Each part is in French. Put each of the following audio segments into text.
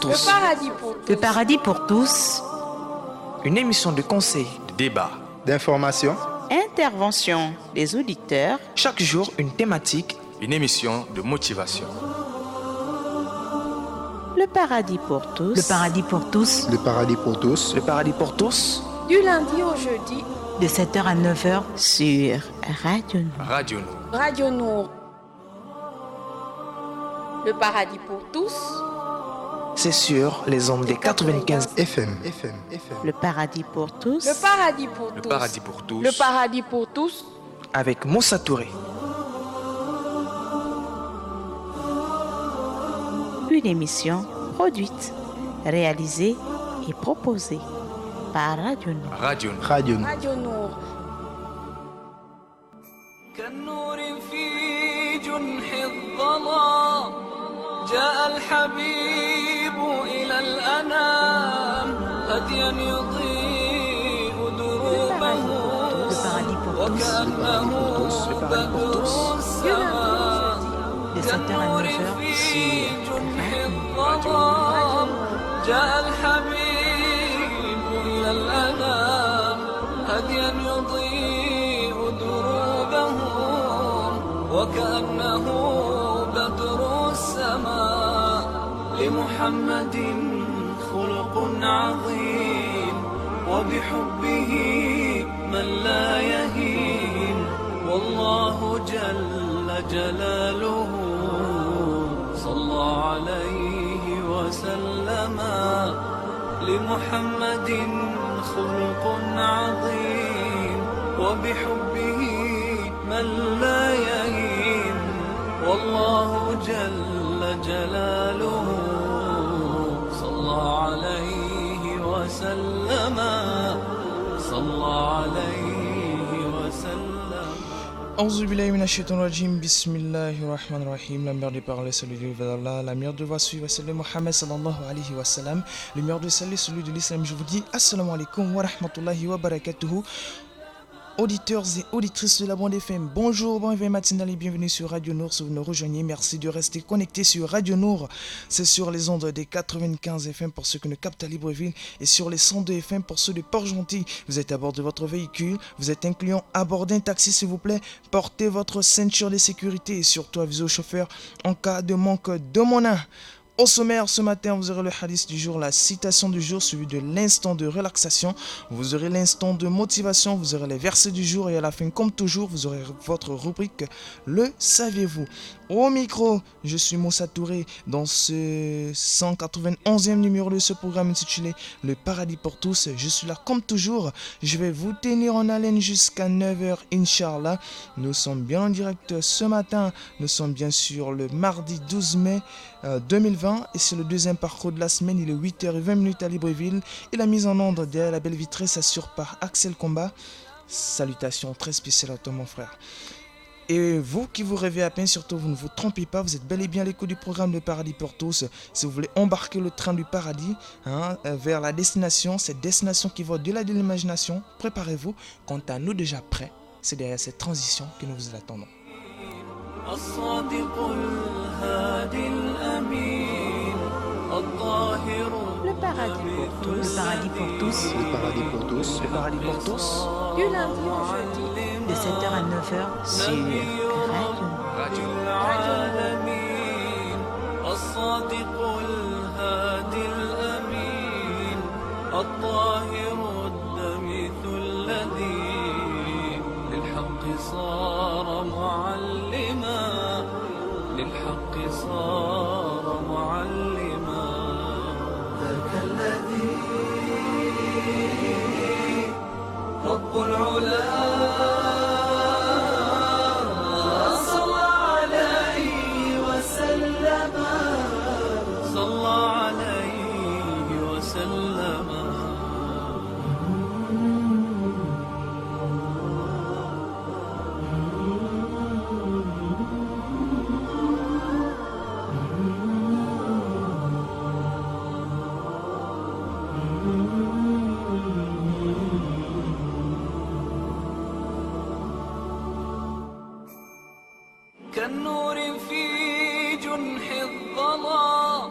tous. Le paradis pour tous. Le paradis pour tous. Une émission de conseil, de débat, d'information, intervention des auditeurs. Chaque jour, une thématique. Une émission de motivation. Le paradis pour tous. Le paradis pour tous. Le paradis pour tous. Le paradis pour tous. Du lundi au jeudi. De 7h à 9h. Sur Radio Nour. Radio Nour. Radio Nour. Le paradis pour tous. C'est sur les ondes des 95 FM. Le paradis pour tous. Le paradis pour Le tous. paradis pour tous. Le paradis pour tous. avec Moussa Touré. Une émission produite, réalisée et proposée par Radio Nour. Radio Nour. Radio Nour. Radio Nour. كالنور في جنح الظلام جاء الحبيب إلى الأنام هديا يضيء دروبه وكأنه بدر السماء كالنور في جنح الظلام جاء الحبيب إلى الأنام هديا يضيء دروبه وكأنه بدر السماء لمحمد خلق عظيم وبحبه من لا يهين والله جل جلاله صلى عليه وسلم لمحمد خلق عظيم وبحبه من لا يهين والله جل جلاله صلى عليه وسلم صلى عليه وسلم. Auzu billahi minash shaitanir rajim. Bismillahir rahmanir rahim. La meilleure des paroles, celui de Allah. La meilleure de voix suivre, celle de Mohammed sallallahu alayhi wa sallam. Le meilleur de salut, celui de l'islam. Je vous dis assalamu alaikum wa rahmatullahi wa barakatuhu. Auditeurs et auditrices de la bande FM, bonjour, bon réveil matinal et bienvenue sur Radio Nour. Si vous nous rejoignez, merci de rester connectés sur Radio Nour. C'est sur les ondes des 95 FM pour ceux qui nous captent à Libreville et sur les 102 FM pour ceux de Port-Gentil. Vous êtes à bord de votre véhicule, vous êtes incluant à bord d'un taxi s'il vous plaît. Portez votre ceinture de sécurité et surtout avisez au chauffeur en cas de manque de monin. Au sommaire, ce matin, vous aurez le hadith du jour, la citation du jour, suivi de l'instant de relaxation. Vous aurez l'instant de motivation, vous aurez les versets du jour et à la fin, comme toujours, vous aurez votre rubrique Le saviez-vous. Au micro, je suis Moussa Touré dans ce 191e numéro de ce programme intitulé Le paradis pour tous. Je suis là comme toujours. Je vais vous tenir en haleine jusqu'à 9h, Inch'Allah. Nous sommes bien en direct ce matin. Nous sommes bien sûr le mardi 12 mai 2020 et c'est le deuxième parcours de la semaine. Il est 8h20 à Libreville et la mise en onde derrière la belle vitrée s'assure par Axel Combat. Salutations très spéciales à toi mon frère. Et vous qui vous rêvez à peine, surtout vous ne vous trompez pas, vous êtes bel et bien à l'écoute du programme Le Paradis pour tous. Si vous voulez embarquer le train du paradis vers la destination, cette destination qui va au-delà de l'imagination, préparez-vous. Quant à nous déjà prêts, c'est derrière cette transition que nous vous attendons. Le paradis pour tous. Le paradis pour tous. Le paradis pour tous. Le paradis pour tous. Du lundi au jeudi. De 7h à 9h. Sur Radio Nour. Radio Nour. العالمين الصادق الهادي الأمين الطاهر الدمث الذي للحق صار معلما للحق صار معلما ذاك الذي رب العلا كالنور في جنح الظلام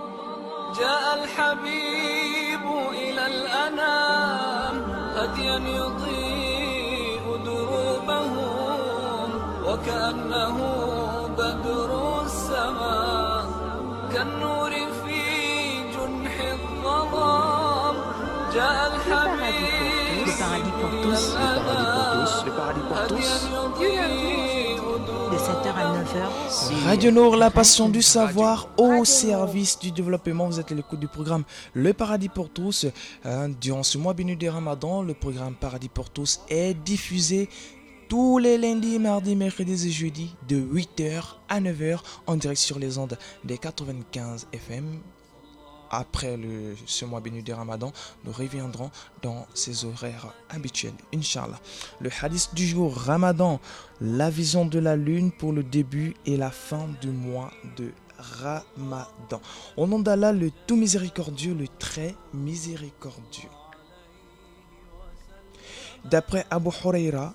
جاء الحبيب إلى الأنام هديا يضيء دروبهم وكأنه بدر السماء كالنور في جنح الظلام جاء الحبيب Le paradis pour tous, Le paradis pour tous. de 7h à 9h. Radio Nour, la passion du savoir au service du développement. Vous êtes à l'écoute du programme Le Paradis pour tous. Durant ce mois béni du Ramadan, le programme Paradis pour tous est diffusé tous les lundis, mardis, mercredis et jeudis de 8h à 9h en direct sur les ondes des 95 FM. Après ce mois béni du Ramadan, nous reviendrons dans ces horaires habituels, Inch'Allah. Le hadith du jour, Ramadan, la vision de la lune pour le début et la fin du mois de Ramadan. Au nom d'Allah, le tout miséricordieux, le très miséricordieux. D'après Abu Huraira,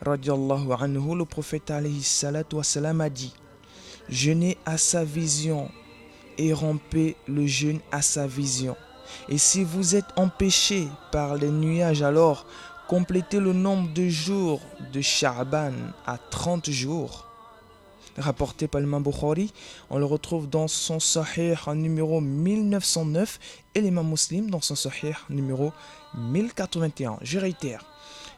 radiallahu anhu, le prophète alayhi salatu wassalam a dit: jeûnez à sa vision et rompez le jeûne à sa vision. Et si vous êtes empêché par les nuages, alors complétez le nombre de jours de Sha'ban à 30 jours. Rapporté par l'imam Bukhari, on le retrouve dans son Sahih numéro 1909 et l'imam Muslim dans son Sahih numéro 1081. Je réitère,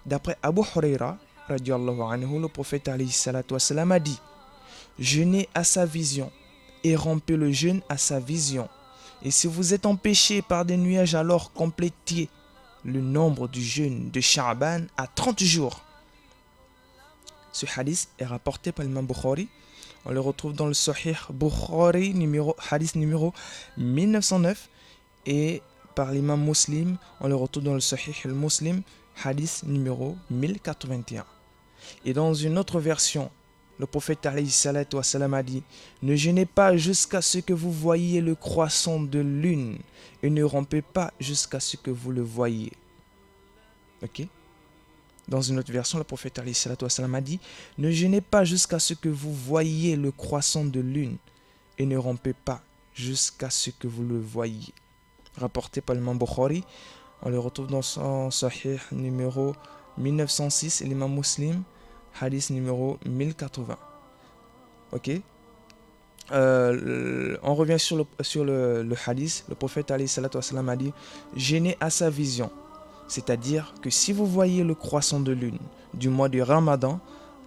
d'après Abu Huraira, radiallahu anhu, le prophète alayhi salatu wassalam a dit: jeûnez à sa vision et rompez le jeûne à sa vision. Et si vous êtes empêché par des nuages, alors complétez le nombre du jeûne de Sha'ban à 30 jours. Ce hadith est rapporté par l'imam Bukhari. On le retrouve dans le Sahih Bukhari, hadith numéro 1909. Et par l'imam Muslim, on le retrouve dans le Sahih al-Muslim, hadith numéro 1081. Et dans une autre version, le prophète alayhi salatu wassalam a dit: ne jeûnez pas jusqu'à ce que vous voyiez le croissant de lune et ne rompez pas jusqu'à ce que vous le voyiez. Ok? Dans une autre version, le prophète alayhi salatu wassalam a dit: ne jeûnez pas jusqu'à ce que vous voyiez le croissant de lune et ne rompez pas jusqu'à ce que vous le voyiez. Rapporté par l'imam Bukhari, on le retrouve dans son Sahih numéro 1906 et l'imam Muslim, hadith numéro 1080. Ok. On revient sur le hadith. Le prophète alayhi salatu wassalam a dit: jeûnez à sa vision. C'est-à-dire que si vous voyez le croissant de lune du mois de Ramadan,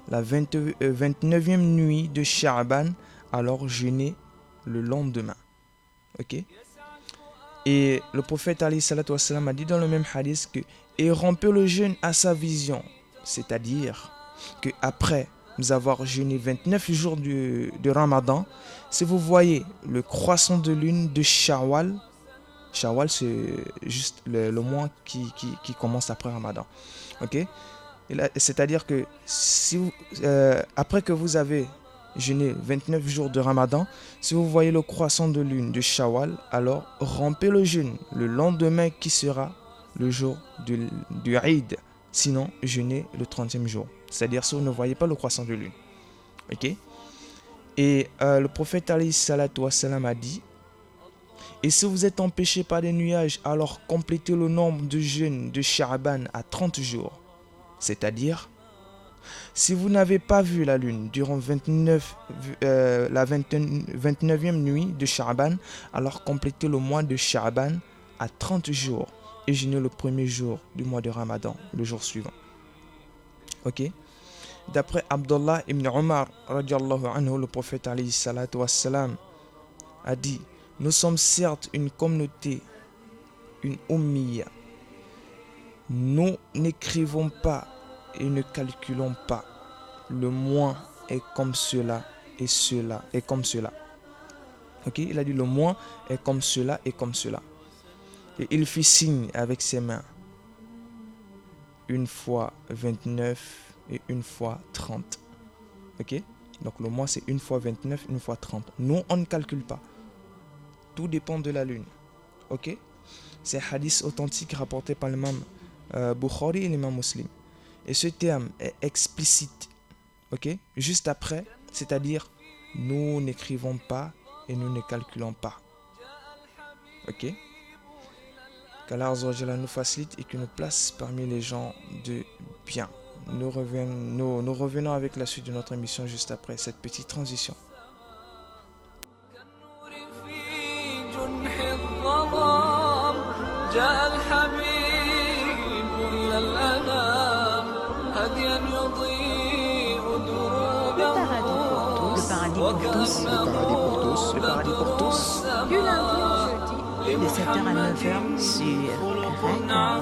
la 29e nuit de Sha'ban, alors jeûnez le lendemain. Ok. Et le prophète alayhi salatu wassalam a dit dans le même hadith que: et rompez le jeûne à sa vision. C'est-à-dire que après nous avoir jeûné 29 jours de Ramadan, si vous voyez le croissant de lune de Shawwal, Shawwal c'est juste le mois qui commence après Ramadan, ok. C'est-à-dire que si vous, après que vous avez jeûné 29 jours de Ramadan, si vous voyez le croissant de lune de Shawwal, alors rompez le jeûne le lendemain qui sera le jour du Eid. Sinon, jeûnez le 30e jour. C'est-à-dire si vous ne voyez pas le croissant de lune. Ok. Et le prophète alayhi salatu wassalam a dit: et si vous êtes empêché par des nuages, alors complétez le nombre de jeûnes de Sha'ban à 30 jours. C'est-à-dire, si vous n'avez pas vu la lune durant la 29e nuit de Sha'ban, alors complétez le mois de Sha'ban à 30 jours. Et jeûnez le premier jour du mois de Ramadan, le jour suivant. Ok. D'après Abdullah ibn Omar, radiallahu anhu, le prophète alayhi salatu wassalam a dit: nous sommes certes une communauté, une ummiya. Nous n'écrivons pas et ne calculons pas. Le moins est comme cela et cela est comme cela. Ok. Il a dit: le moins est comme cela et comme cela. Et il fit signe avec ses mains, une fois 29 et une fois 30. Ok. Donc le mois c'est une fois 29, une fois 30. Nous on ne calcule pas. Tout dépend de la lune. Ok. C'est un hadith authentique rapporté par l'imam Bukhari et l'imam Muslim. Et ce terme est explicite. Ok. Juste après, c'est-à-dire nous n'écrivons pas et nous ne calculons pas. Ok? Qu'Allah Azza wa Jalla nous facilite et qu'il nous place parmi les gens de bien. Nous revenons avec la suite de notre émission juste après cette petite transition. Le paradis pour tous. Le paradis pour tous. Du lundi au jeudi. De 7h à 9h sur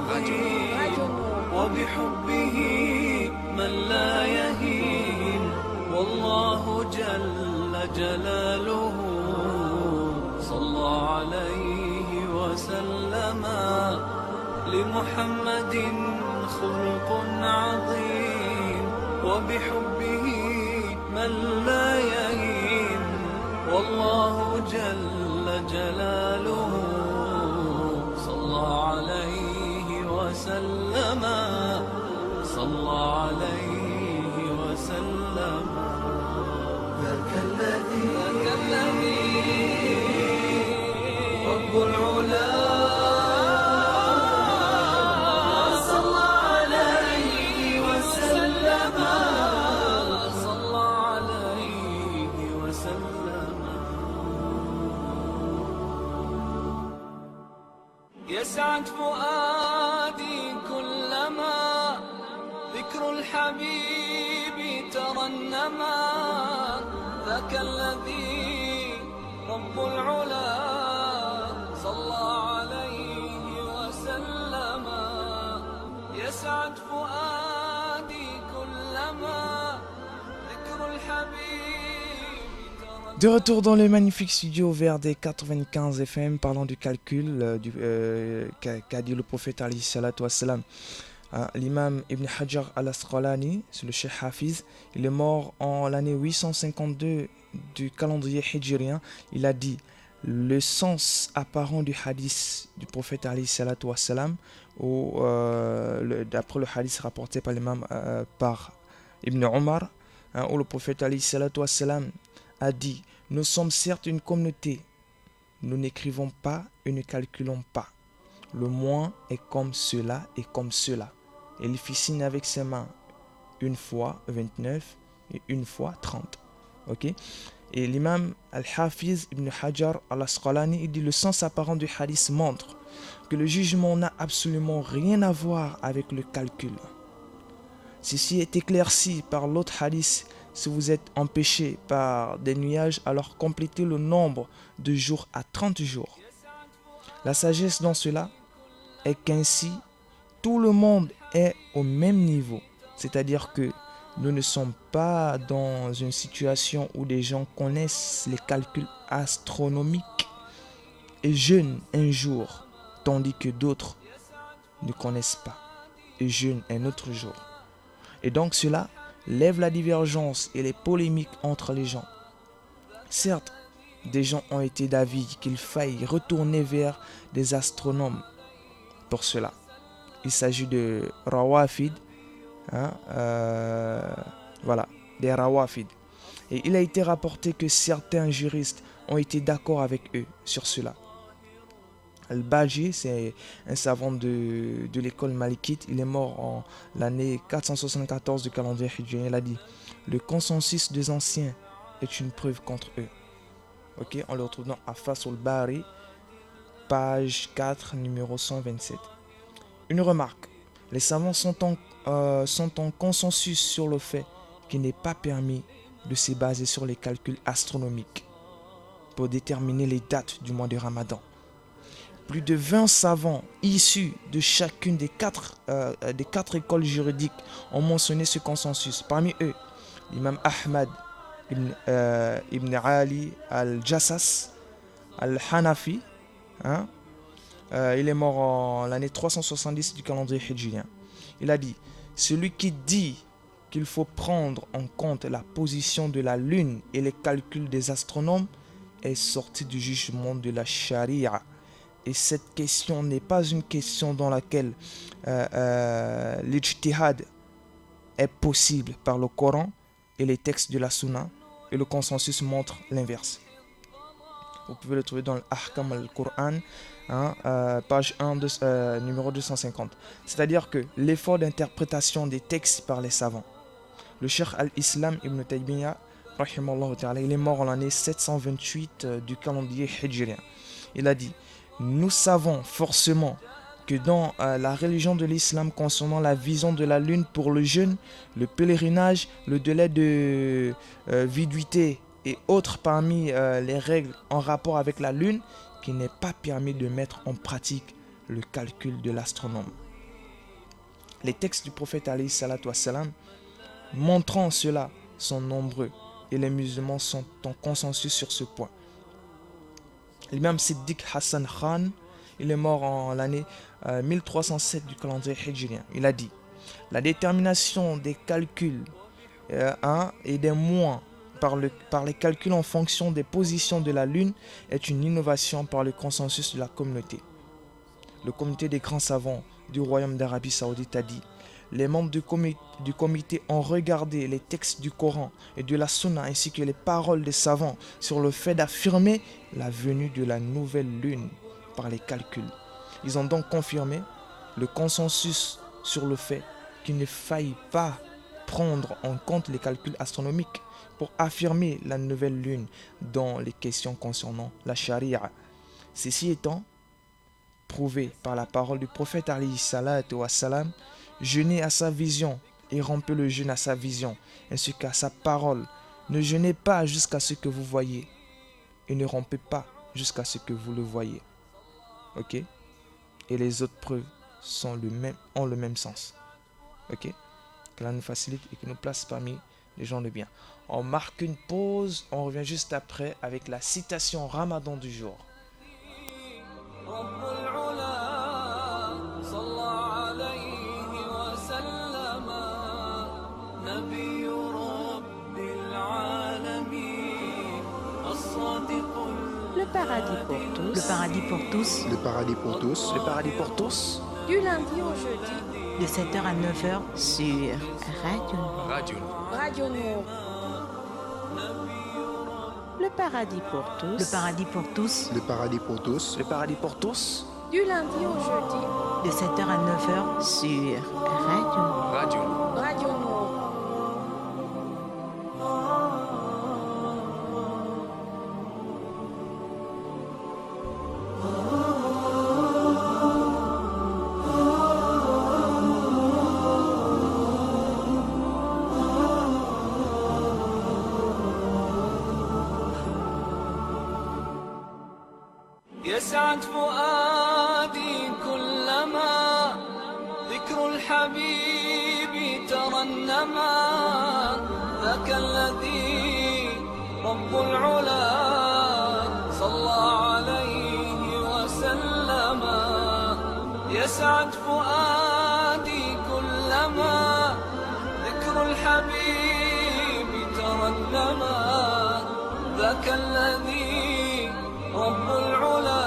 Radio. وبحبه من لا يهين والله جل جلاله صلى عليه وسلم لمحمد خلق عظيم وبحبه من لا يهين والله جل جلاله صلى عليه وسلم صلى عليه وسلم ذاك الذي رب العلا صلى عليه وسلم صلى عليه وسلم يسعد فؤادي كلما ذكر الحبيب ترنما ذاك الذي رب العلا صلى عليه وسلم يسعد فؤادي كلما ذكر الحبيب De retour dans le magnifique studio vers des 95 FM, parlant du calcul qu'a dit le prophète alayhi salatu wassalam. L'imam Ibn Hajar al-Asqalani, c'est le Cheikh Hafiz, il est mort en l'année 852 du calendrier hijrien. Il a dit le sens apparent du hadith du prophète alayhi salatu wassalam, d'après le hadith rapporté par l'imam par Ibn Omar, où le prophète alayhi salatu wassalam a dit: nous sommes certes une communauté, nous n'écrivons pas et ne calculons pas. Le moins est comme cela et comme cela. Et il fit signe avec ses mains une fois 29 et une fois 30. Ok? Et l'imam Al-Hafiz Ibn Hajar al-Asqalani, il dit: le sens apparent du hadith montre que le jugement n'a absolument rien à voir avec le calcul. Ceci est éclairci par l'autre hadith: si vous êtes empêché par des nuages, alors complétez le nombre de jours à 30 jours. La sagesse dans cela est qu'ainsi tout le monde est au même niveau. C'est-à-dire que nous ne sommes pas dans une situation où des gens connaissent les calculs astronomiques et jeûnent un jour, tandis que d'autres ne connaissent pas et jeûnent un autre jour. Et donc cela lève la divergence et les polémiques entre les gens. Certes, des gens ont été d'avis qu'il faille retourner vers des astronomes pour cela. Il s'agit de Rawafid, voilà, des Rawafid. Et il a été rapporté que certains juristes ont été d'accord avec eux sur cela. Al-Baji, c'est un savant de l'école malikite. Il est mort en l'année 474 du calendrier hijrien. Il a dit: le consensus des anciens est une preuve contre eux. Ok, on le retrouve dans Afasul Bari, page 4, numéro 127. Une remarque: les savants sont en consensus sur le fait qu'il n'est pas permis de se baser sur les calculs astronomiques pour déterminer les dates du mois de Ramadan. Plus de 20 savants issus de chacune des quatre écoles juridiques ont mentionné ce consensus. Parmi eux, l'imam Ahmad ibn Ali al-Jassas al-Hanafi, il est mort en l'année 370 du calendrier hijrien. Il a dit: celui qui dit qu'il faut prendre en compte la position de la lune et les calculs des astronomes est sorti du jugement de la charia. Et cette question n'est pas une question dans laquelle l'ijtihad est possible par le Coran et les textes de la Sunna, et le consensus montre l'inverse. Vous pouvez le trouver dans l'Ahkam al-Qur'an, page 1, numéro 250. C'est-à-dire que l'effort d'interprétation des textes par les savants. Le Cheikh al-Islam Ibn Taymiyyah, rahimallahu ta'ala, il est mort en l'année 728 du calendrier hijrien. Il a dit: nous savons forcément que dans la religion de l'islam concernant la vision de la lune pour le jeûne, le pèlerinage, le délai de viduité et autres parmi les règles en rapport avec la lune, qu'il n'est pas permis de mettre en pratique le calcul de l'astronome. Les textes du prophète alayhi salatu wassalam montrant cela sont nombreux et les musulmans sont en consensus sur ce point. L'imam Siddiq Hassan Khan, il est mort en l'année 1307 du calendrier hijrien. Il a dit: la détermination des calculs et des mois par les calculs en fonction des positions de la lune est une innovation par le consensus de la communauté. Le comité des grands savants du royaume d'Arabie Saoudite a dit: les membres du comité ont regardé les textes du Coran et de la Sunna ainsi que les paroles des savants sur le fait d'affirmer la venue de la nouvelle lune par les calculs. Ils ont donc confirmé le consensus sur le fait qu'il ne faille pas prendre en compte les calculs astronomiques pour affirmer la nouvelle lune dans les questions concernant la charia. Ceci étant prouvé par la parole du prophète alayhi salatu wassalam, jeûnez à sa vision et rompez le jeûne à sa vision, ainsi qu'à sa parole. Ne jeûnez pas jusqu'à ce que vous voyez et ne rompez pas jusqu'à ce que vous le voyez. Ok? Et les autres preuves ont le même sens. Ok? Que l'Allah nous facilite et que nous place parmi les gens de bien. On marque une pause, on revient juste après avec la citation Ramadan du jour. Le paradis pour tous. Le paradis pour tous. Le paradis pour tous. Le paradis pour tous. Du lundi au jeudi. De 7h à 9h sur Radio Nour. Radio Nour. Radio Nour. Le paradis pour tous. Le paradis pour tous. Le paradis pour tous. Le paradis pour tous. Du lundi au jeudi. De 7h à 9h sur Radio Nour. Radio Nour. Radio Nour. يسعد فؤادي كلما ذكر الحبيب ترنما ذاك الذي رب العلا صلى عليه وسلم يسعد فؤادي كلما ذكر الحبيب ترنما ذاك الذي رب العلا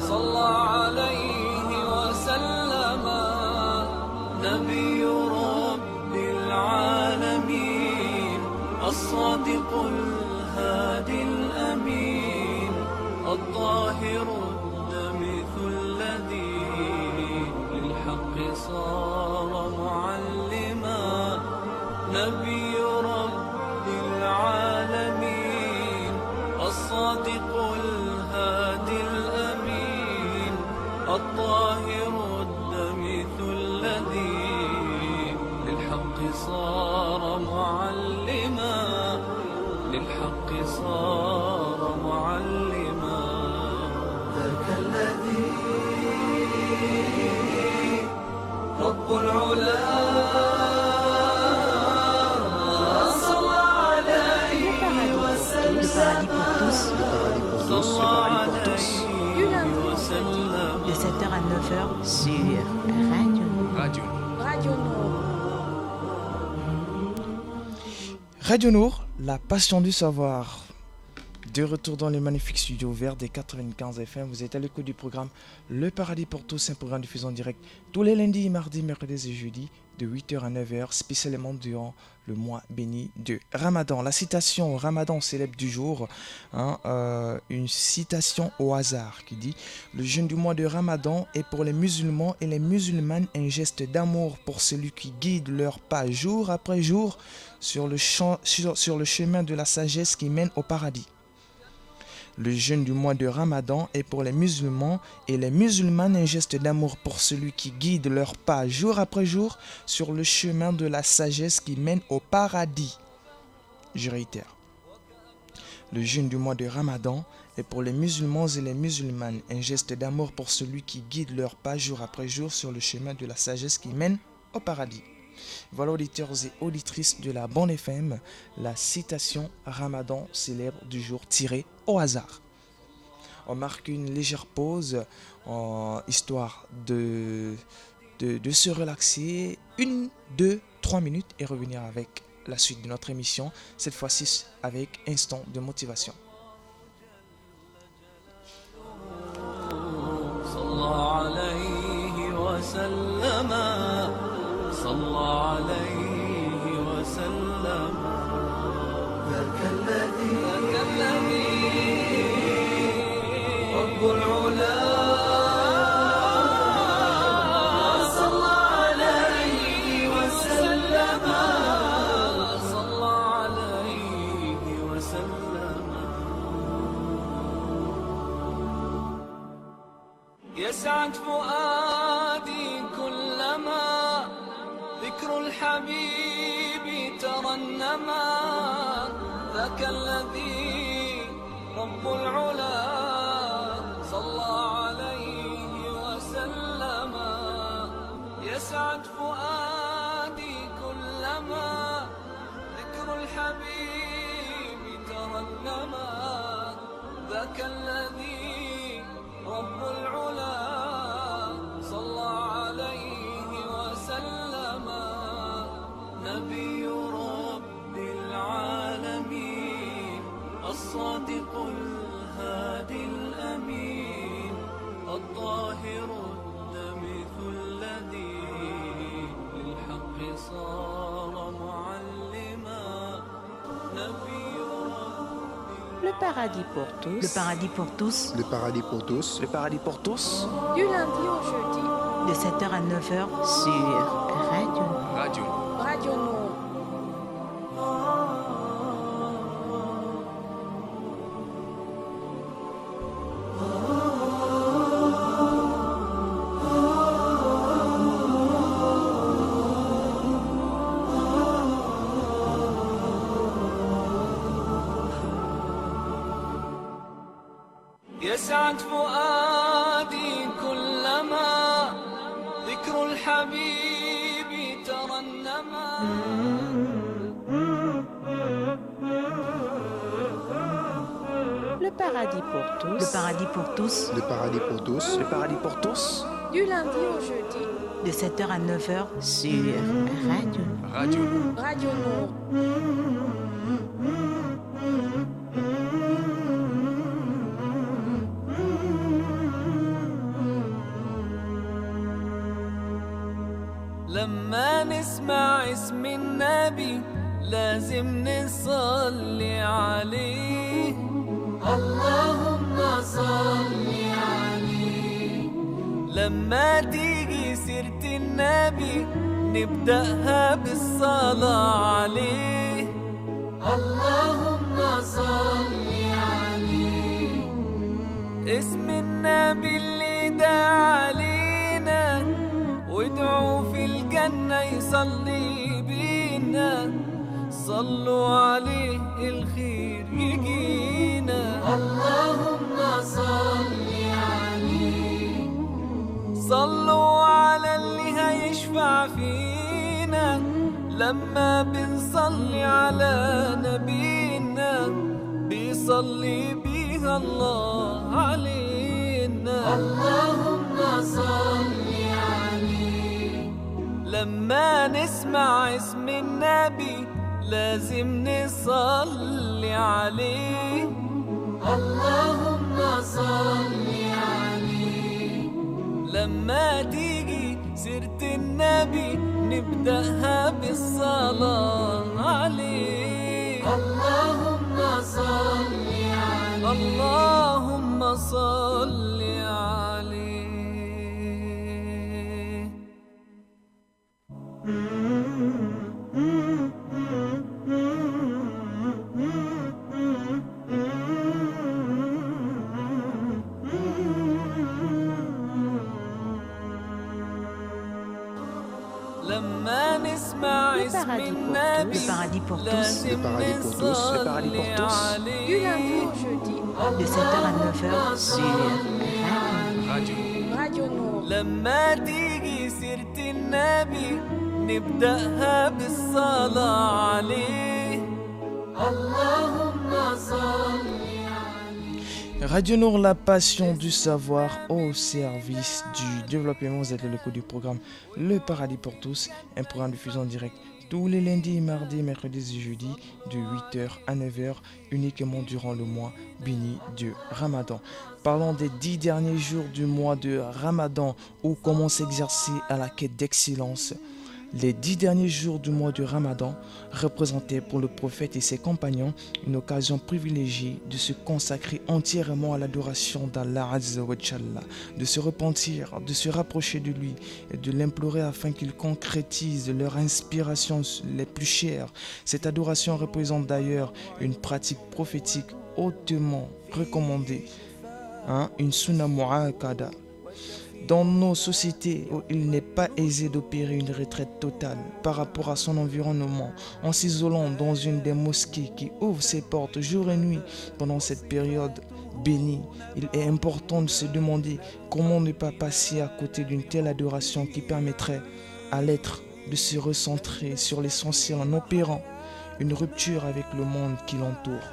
صلى عليه وسلم نبي رب العالمين الصادق الهادي الأمين الطاهر الدمث الذي للحق صار معلما نبي رب العالمين الصادق الهادي الأمين الطاهر الدمث الذي للحق صار معلما للحق صار معلما ذاك الذي رب العلا صلى عليه وسلم Le paradis pour tous. Le paradis pour tous. Le paradis pour tous. Du lundi au jeudi. De 7h à 9h sur Radio Nour. Radio Nour. Radio Nour. Radio Nour, la passion du savoir. De retour dans les magnifiques studios verts des 95 FM, vous êtes à l'écoute du programme Le Paradis pour tous, un programme diffusé en direct tous les lundis, mardis, mercredis et jeudis de 8h à 9h, spécialement durant le mois béni de Ramadan. La citation Ramadan célèbre du jour, une citation au hasard qui dit « Le jeûne du mois de Ramadan est pour les musulmans et les musulmanes un geste d'amour pour celui qui guide leur pas jour après jour sur le chemin de la sagesse qui mène au paradis. » Le jeûne du mois de Ramadan est pour les musulmans et les musulmanes un geste d'amour pour celui qui guide leurs pas jour après jour sur le chemin de la sagesse qui mène au paradis. Je réitère. Le jeûne du mois de Ramadan est pour les musulmans et les musulmanes un geste d'amour pour celui qui guide leurs pas jour après jour sur le chemin de la sagesse qui mène au paradis. Voilà, auditeurs et auditrices de la Bande FM, la citation Ramadan célèbre du jour tirée au hasard. On marque une légère pause histoire de se relaxer, 1, 2, 3 minutes et revenir avec la suite de notre émission, cette fois-ci avec Instant de motivation. صلى عليه وسلم ذاك الذي رب العلا صلى عليه وسلم صلى عليه وسلم يسعد فؤادي كلما ذكر الحبيب ترنما ذاك الذي رب العلا صلى عليه وسلم يسعد فؤادي كلما ذكر الحبيب ترنما ذاك الذي رب العلا صلى عليه وسلم نبي رب العالمين الصادق الهادي الأمين الطاهر الدمث الذي للحق صار معلما نبي Le paradis pour tous. Le paradis pour tous. Le paradis pour tous. Le paradis pour tous. Du lundi au jeudi. De 7h à 9h sur Radio. Radio. Radio Nour. يسعد فؤادي كلما ذكر الحبيب ترنما Le paradis pour tous. Le paradis pour tous. Le paradis pour tous. Le paradis pour tous. Du lundi au jeudi. De 7h à 9h sur Radio. Radio. Radio Nour. لما نسمع اسم النبي لازم نصلي عليه اللهم صل عليه لما تيجي سيرة النبي نبدأها بالصلاة عليه اللهم صل عليه اسم النبي اللي دعا علينا وادعوا في الجنة يصلي بينا صلوا عليه الخير يجينا اللهم صل عليه صلوا على اللي هيشفع فينا لما بنصلي على نبينا بيصلي بيها الله علينا اللهم صل عليه لما نسمع اسم النبي لازم نصلي عليه اللهم صل عليه لما تيجي سيرة النبي نبدأها بالصلاة عليه اللهم صل عليه اللهم صل عليه لما نسمع اسم النبي Le paradis pour tous, لازم Le paradis pour tous, le paradis pour tous. نصلي Du lundi عليه au jeudi, de 7h à 9h sur Radio Radio Nour. لما تيجي سيرة النبي نبدأها بالصلاة عليه اللهم صل Radio Nour, la passion du savoir au service du développement. Vous êtes le cours du programme Le Paradis pour tous, un programme diffusé en direct tous les lundis, mardis, mercredis et jeudis de 8h à 9h, uniquement durant le mois béni de Ramadan. Parlons des 10 derniers jours du mois de Ramadan où comment s'exercer à la quête d'excellence. Les 10 derniers jours du mois de Ramadan représentaient pour le prophète et ses compagnons une occasion privilégiée de se consacrer entièrement à l'adoration d'Allah Azza wa Jalla, de se repentir, de se rapprocher de lui et de l'implorer afin qu'il concrétise leurs inspirations les plus chères. Cette adoration représente d'ailleurs une pratique prophétique hautement recommandée, une sunna mu'akkada. Dans nos sociétés où il n'est pas aisé d'opérer une retraite totale par rapport à son environnement, en s'isolant dans une des mosquées qui ouvre ses portes jour et nuit pendant cette période bénie, il est important de se demander comment ne pas passer à côté d'une telle adoration qui permettrait à l'être de se recentrer sur l'essentiel en opérant une rupture avec le monde qui l'entoure.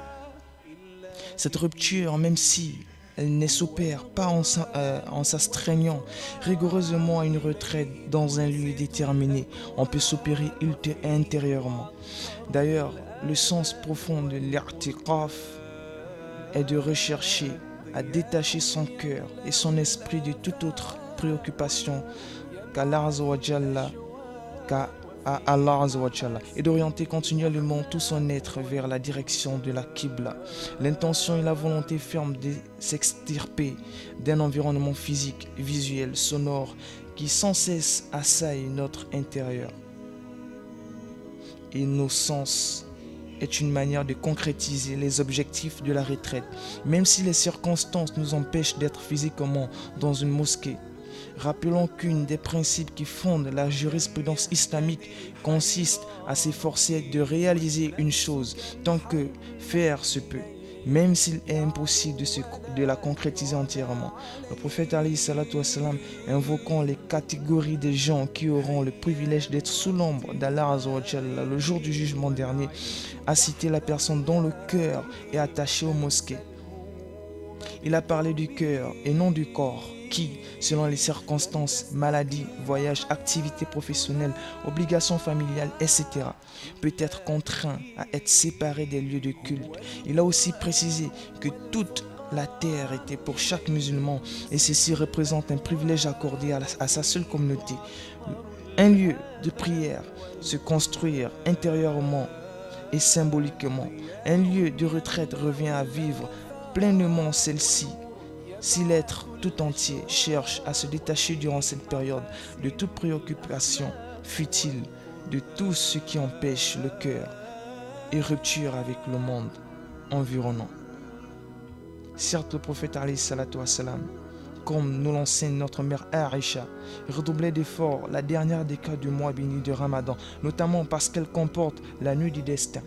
Cette rupture, même si elle ne s'opère pas en s'astreignant rigoureusement à une retraite dans un lieu déterminé. On peut s'opérer intérieurement. D'ailleurs, le sens profond de l'i'tiqaf est de rechercher à détacher son cœur et son esprit de toute autre préoccupation qu'Allah Azza wa Jalla, à Allah Azza wa Jalla, et d'orienter continuellement tout son être vers la direction de la Qibla. L'intention et la volonté ferme de s'extirper d'un environnement physique, visuel, sonore qui sans cesse assaille notre intérieur. Et nos sens est une manière de concrétiser les objectifs de la retraite, même si les circonstances nous empêchent d'être physiquement dans une mosquée. Rappelons qu'une des principes qui fondent la jurisprudence islamique consiste à s'efforcer de réaliser une chose tant que faire se peut, même s'il est impossible de la concrétiser entièrement. Le prophète alayhi salatu wassalam, invoquant les catégories des gens qui auront le privilège d'être sous l'ombre d'Allah Azza wa Jalla le jour du jugement dernier, a cité la personne dont le cœur est attaché aux mosquées. Il a parlé du cœur et non du corps, qui, selon les circonstances, maladies, voyages, activités professionnelles, obligations familiales, etc., peut être contraint à être séparé des lieux de culte. Il a aussi précisé que toute la terre était pour chaque musulman et ceci représente un privilège accordé à sa seule communauté. Un lieu de prière, se construire intérieurement et symboliquement. Un lieu de retraite revient à vivre pleinement celle-ci. Si l'être tout entier cherche à se détacher durant cette période de toute préoccupation futile, de tout ce qui empêche le cœur et rupture avec le monde environnant. Certes, le prophète alayhi salatu wassalam, comme nous l'enseigne notre mère Aïcha, redoublait d'efforts la dernière décade du mois béni de Ramadan, notamment parce qu'elle comporte la nuit du destin,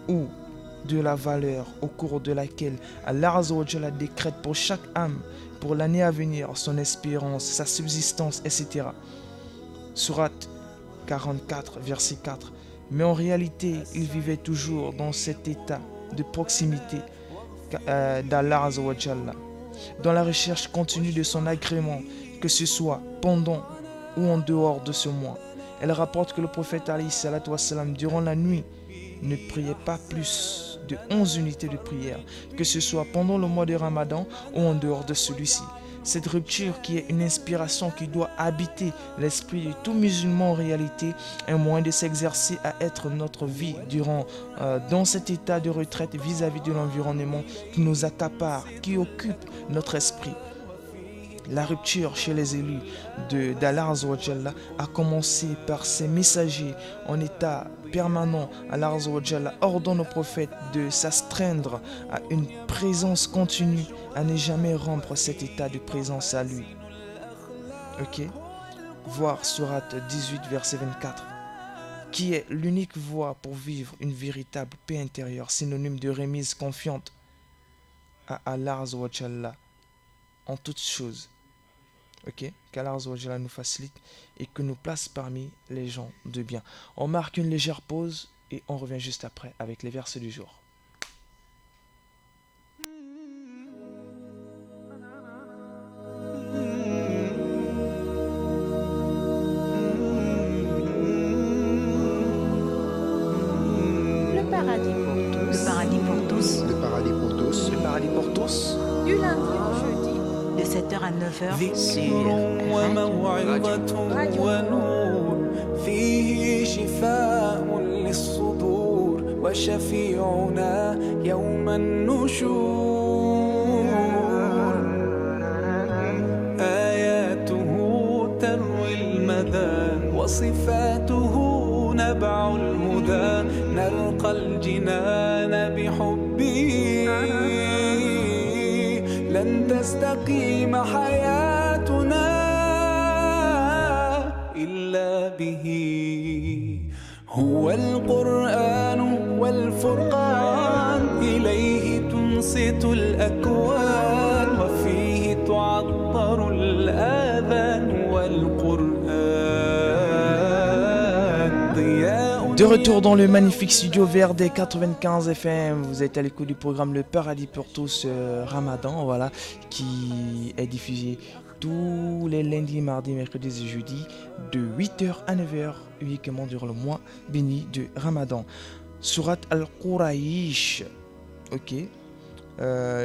ou de la valeur au cours de laquelle Allah Azza wa Jalla décrète pour chaque âme, pour l'année à venir, son espérance, sa subsistance, etc. Sourate 44, verset 4. Mais en réalité, il vivait toujours dans cet état de proximité d'Allah Azza wa Jalla, dans la recherche continue de son agrément, que ce soit pendant ou en dehors de ce mois. Elle rapporte que le prophète alayhi salatu wassalam, durant la nuit ne priez pas plus de 11 unités de prière, que ce soit pendant le mois de Ramadan ou en dehors de celui-ci. Cette rupture qui est une inspiration qui doit habiter l'esprit de tout musulman en réalité, un moyen de s'exercer à être notre vie dans cet état de retraite vis-à-vis de l'environnement qui nous accapare, qui occupe notre esprit. La rupture chez les élus d'Allah Azza wa Jalla a commencé par ces messagers en état permanent. Allah Azza wa Jalla ordonne aux prophètes de s'astreindre à une présence continue, à ne jamais rompre cet état de présence à lui. Ok? Voir Sourate 18, verset 24. Qui est l'unique voie pour vivre une véritable paix intérieure, synonyme de remise confiante à Allah Azza wa Jalla en toutes choses. Ok, qu'Allah Azza wa Jalla nous facilite et que nous place parmi les gens de bien. On marque une légère pause et on revient juste après avec les versets du jour. Le paradis pour tous. Le paradis pour tous. Le paradis pour tous. Le paradis pour tous. Du lundi au jeudi. De 7h à 9h sur ذكر وموعظة ونور فيه شفاء للصدور وشفيعنا يوم النشور آياته تروي المدى وصفاته نبع الهدى نلقى الجنان بحبه لن تستقيم حياتنا إلا به هو القرآن والفرقان إليه تنصت الأكوان وفيه تعطر الآذان والقرآن ضياء. De retour dans le magnifique studio VRD 95 FM, vous êtes à l'écoute du programme Le Paradis pour tous Ramadan, voilà, qui est diffusé tous les lundis, mardis, mercredis et jeudis de 8h à 9h uniquement durant le mois béni de Ramadan. Surat Al-Quraysh, ok.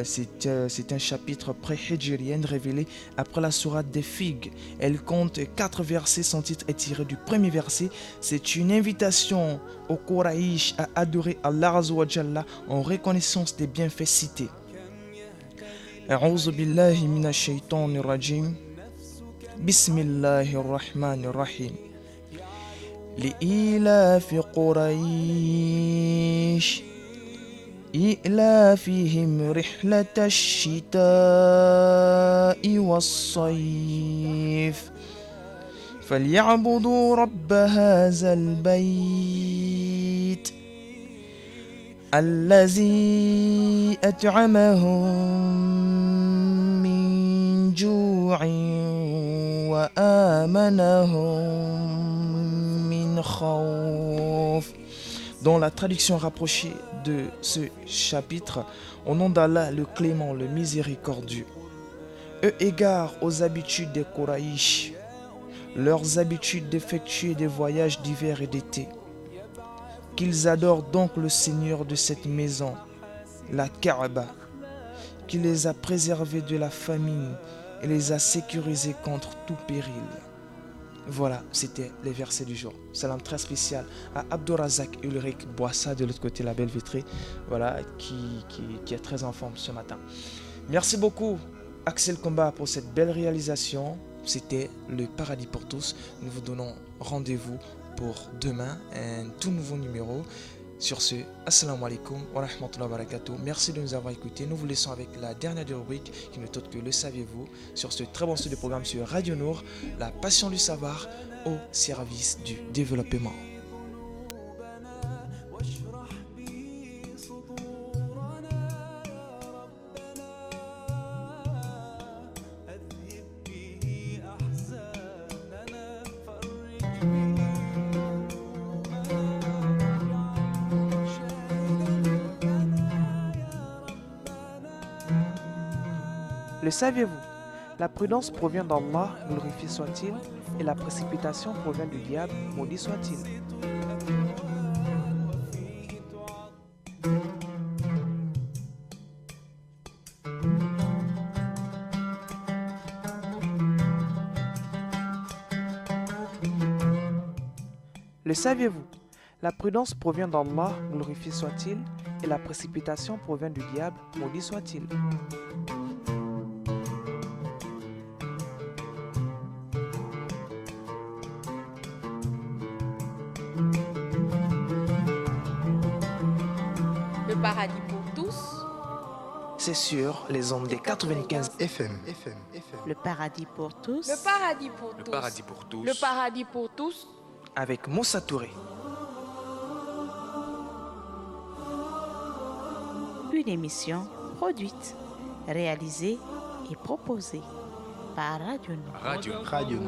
C'est un chapitre pré-hijrien révélé après la sourate des figues. Elle compte 4 versets. Son titre est tiré du premier verset. C'est une invitation au Quraysh à adorer Allah Azza wa Jalla en reconnaissance des bienfaits cités. A'udhu billahi minash shaitanir rajim. Bismillahir rahmanir rahim. Li'ilafi Quraysh إِلَافِهِمْ رِحْلَةَ الشِّتَاءِ وَالصَّيْفِ فَلْيَعْبُدُوا رَبَّ هَذَا الْبَيْتِ الَّذِي أَطْعَمَهُم مِّن جُوعٍ وَآمَنَهُم مِّنْ خَوْفٍ. Dans la traduction rapprochée de ce chapitre, au nom d'Allah, le clément, le miséricordieux. Eux égarent aux habitudes des Quraïsh, leurs habitudes d'effectuer des voyages d'hiver et d'été. Qu'ils adorent donc le Seigneur de cette maison, la Kaaba, qui les a préservés de la famine et les a sécurisés contre tout péril. Voilà, c'était les versets du jour. Salam très spécial à Abdourazak Ulrich Boissa de l'autre côté, la belle vitrée, voilà, qui est très en forme ce matin. Merci beaucoup Axel Combat pour cette belle réalisation. C'était le paradis pour tous. Nous vous donnons rendez-vous pour demain, un tout nouveau numéro. Sur ce, assalamu alaikum wa rahmatullahi wa barakatuh. Merci de nous avoir écoutés. Nous vous laissons avec la dernière des rubriques qui ne t'autre que le saviez-vous sur ce très bon studio de programme sur Radio Nour, la passion du savoir au service du développement. Le saviez-vous? La prudence provient d'Allah, glorifié soit-il, et la précipitation provient du diable, maudit soit-il. Le saviez-vous? La prudence provient d'Allah, glorifié soit-il, et la précipitation provient du diable, maudit soit-il. Le paradis pour tous. C'est sur les ondes des 95 FM. Le paradis pour tous. Le paradis pour Le tous. paradis pour tous. Le paradis pour tous. avec Moussa Touré. Une émission produite, réalisée et proposée par Radio Nour. Radio. Radio.